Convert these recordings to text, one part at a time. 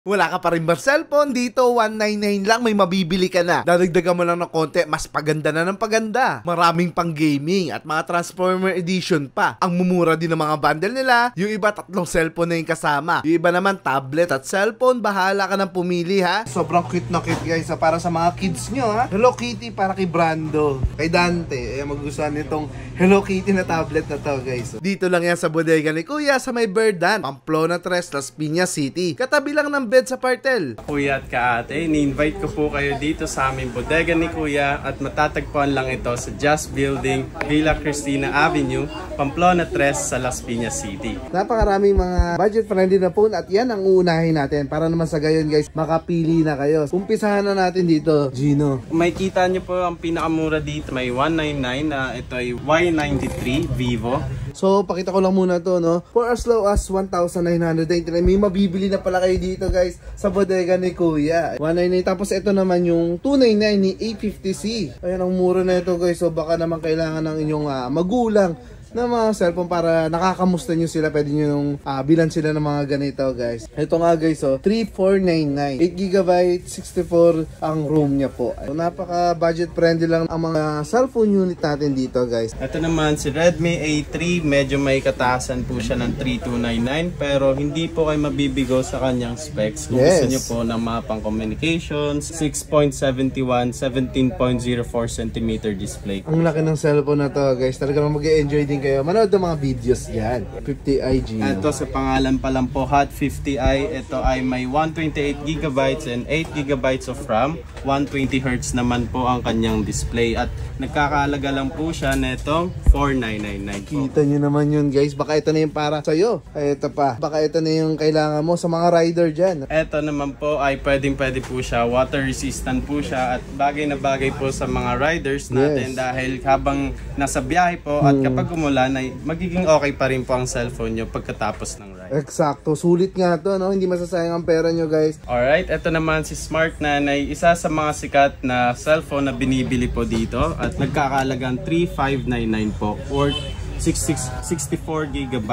Wala ka pa rin ba cellphone? Dito, 199 lang, may mabibili ka na. Dadagdagan mo lang ng konti, mas paganda na ng paganda. Maraming pang gaming at mga Transformer Edition pa. Ang mumura din ng mga bundle nila, yung iba 3 cellphone na yung kasama. Yung iba naman tablet at cellphone, bahala ka nang pumili ha. Sobrang cute na cute guys, para sa mga kids nyo ha. Hello Kitty para kay Brando, kay Dante, magugustuhan nitong Hello Kitty na tablet na to guys. Dito lang yan sa bodega ni Kuya sa may Verdan, Pamplona 3, Las Piñas City. Katabi lang ng bed sa Partel. Kuya at kaate, ni-invite ko po kayo dito sa aming bodega ni Kuya at matatagpuan lang ito sa Just Building, Villa Cristina Avenue, Pamplona 3 sa Las Piñas City. Napakaraming mga budget-friendly na phone at yan ang uunahin natin para naman sa gayon guys, makapili na kayo. Umpisahan na natin dito, Gino. May kita nyo po ang pinakamura dito, may 199 na ito ay Y93 Vivo. So, pakita ko lang muna to, no? For as low as 1,999, may mabibili na pala kayo dito, guys, sa bodega ni Kuya. 199, tapos ito naman yung 299 ni A50C. Ayan, ang mura na ito, guys. So, baka naman kailangan ng inyong magulang na mga cellphone para nakakamusta nyo sila, pwede nyo yung bilan sila ng mga ganito guys. Ito nga guys, 3499, 8GB, 64 ang room nya po. So, napaka budget friendly lang ang mga cellphone unit natin dito guys. Ito naman si Redmi A3, medyo may kataasan po siya ng 3299 pero hindi po kayo mabibigo sa kanyang specs. Kung gusto nyo po ng mga pang communications, 6.71, 17.04 cm display. Ang laki ng cellphone na to guys, talagang mag-e-enjoy din kayo. Manood ng mga videos yan. 50i Gino. Ito sa pangalan pa lang po, Hot 50i. Ito ay may 128GB and 8GB of RAM. 120Hz naman po ang kanyang display. At nagkakahalaga lang po siya netong 4,999 po. Kita nyo naman yun guys. Baka ito na yung para sa'yo. Ay, ito pa. Baka ito na yung kailangan mo sa mga rider dyan. Ito naman po ay pwede po siya. Water resistant po siya. At bagay na bagay po sa mga riders natin dahil habang nasa biyahe po at kapag umulan ay magiging okay pa rin po ang cellphone nyo pagkatapos ng ride. Eksakto. Sulit nga to, no? Hindi masasayang ang pera nyo guys. Alright, ito naman si Smart Nanay. Isa sa mga sikat na cellphone na binibili po dito at nagkakalagang 3,599 po or 64GB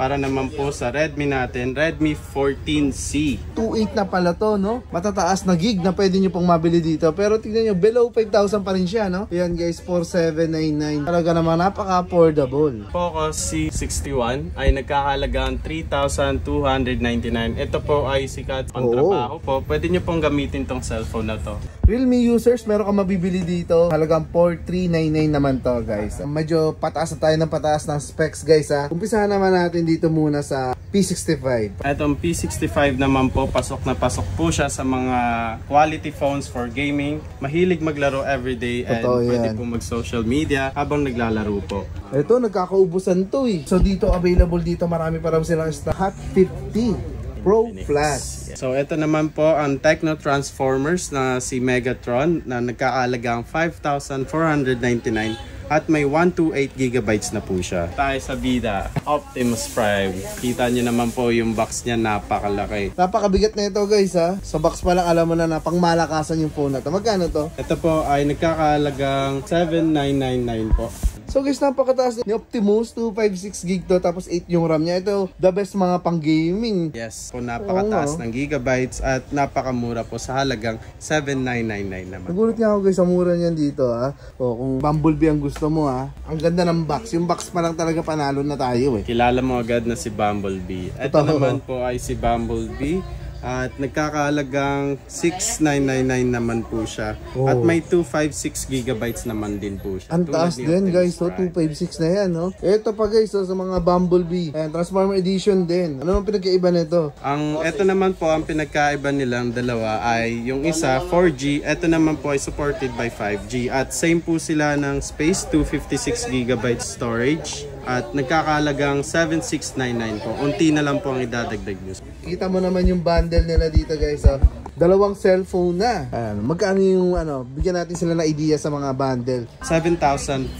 para naman po sa Redmi natin, Redmi 14C. 2.8 na pala to, no? Matataas na gig na pwede nyo pong mabili dito. Pero tignan nyo, below 5,000 pa rin siya, no? Ayan guys, 4,799. Talaga naman napaka-affordable. Poco C61 ay nagkakalagang 3,299. Ito po ay sikat pang trabaho po. Pwede nyo pong gamitin tong cellphone na to. Realme users, meron ka mabibili dito. Halagang 4,399 naman to, guys. Medyo pataas na tayo ng pataas ng specs, guys, ha. Umpisahan naman natin dito muna sa P65. Itong P65 naman po, pasok na pasok po siya sa mga quality phones for gaming. Mahilig maglaro everyday and pwede po mag-social media habang naglalaro po. Ito, nagkakaubusan to eh. So dito, available dito, marami pa rin silang Hot 50 Pro Plus. So ito naman po ang Tecno Transformers na si Megatron na nagkaalagang 5,499 at may 128GB na po siya. Tayo sa bida, Optimus Prime. Kita nyo naman po yung box niya, napakalaki. Napakabigat na ito guys ha. Sa box pa lang alam mo na pangmalakasan yung phone na to. Magkano to? Ito po ay nagkakalagang 7,999 po. So guys, napakataas ni Optimus, 256GB to, tapos 8 yung RAM niya. Ito, the best mga pang gaming. Yes, po napakataas ng gigabytes at napakamura po sa halagang 7,999 naman. Nagulat nga ako guys sa mura niyan dito ha. O kung Bumblebee ang gusto mo ha. Ang ganda ng box. Yung box pa lang talaga panalo na tayo eh. Kilala mo agad na si Bumblebee. Ito naman po ay si Bumblebee. At nagkakahalagang 6,999 naman po siya. At may 256GB naman din po siya. Ang taas din guys, so 256 na yan, no? Ito pa guys, so, sa mga Bumblebee, and Transformer Edition din. Ano ang pinagkaiba nito? Ito naman po, ang pinagkaiba nilang dalawa ay yung isa 4G, ito naman po ay supported by 5G. At same po sila ng space, 256GB storage. At nagkakalagang 7,699 po. Unti na lang po ang idadagdag nyo. Kita mo naman yung bundle nila dito guys. Dalawang cellphone na. Magkano yung bigyan natin sila na idea sa mga bundle. 7,499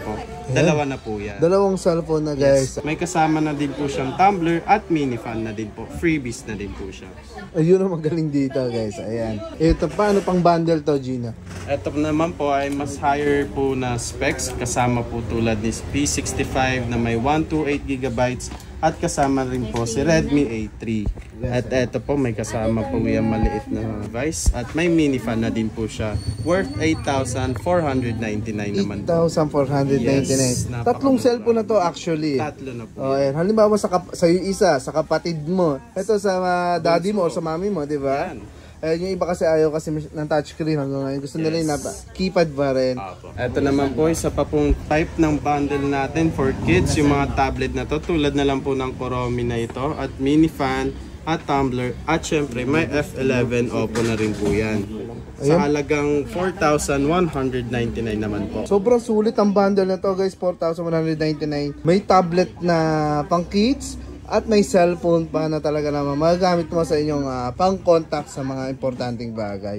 po. Dalawa na po yan. Dalawang cellphone na guys. Yes. May kasama na din po siyang tumbler at mini fan na din po. Freebies na din po siya. Ayun ang magaling dito guys. Ayan. Ito paano pang bundle to, Gina? Ito naman po ay mas higher po na specs. Kasama po tulad ni P65 na may 128GB At kasama rin po si Redmi A3. At eto po, may kasama po yung maliit na device. At may mini fan na din po siya. Worth 8,499 naman po. 8,499. Yes, Tatlong cellphone na to actually. Tatlo na po. Oh, halimbawa sa yung isa, sa kapatid mo. Ito sa daddy mo o sa mami mo, di ba? Yan. Yung iba kasi ayaw kasi ng touchscreen hanggang ngayon. Gusto nila yung keypad pa rin. Ito naman po, isa pa pong type ng bundle natin for kids. Yung mga tablet na to, tulad na lang po ng Kuromi na ito. At mini fan, at tumbler. At syempre, may F11 Oppo na rin po yan. Sa halagang 4,199 naman po. Sobrang sulit ang bundle na to guys, 4,199. May tablet na pang kids. At may cellphone pa na talaga naman magagamit mo sa inyong pang-contact sa mga importanteng bagay.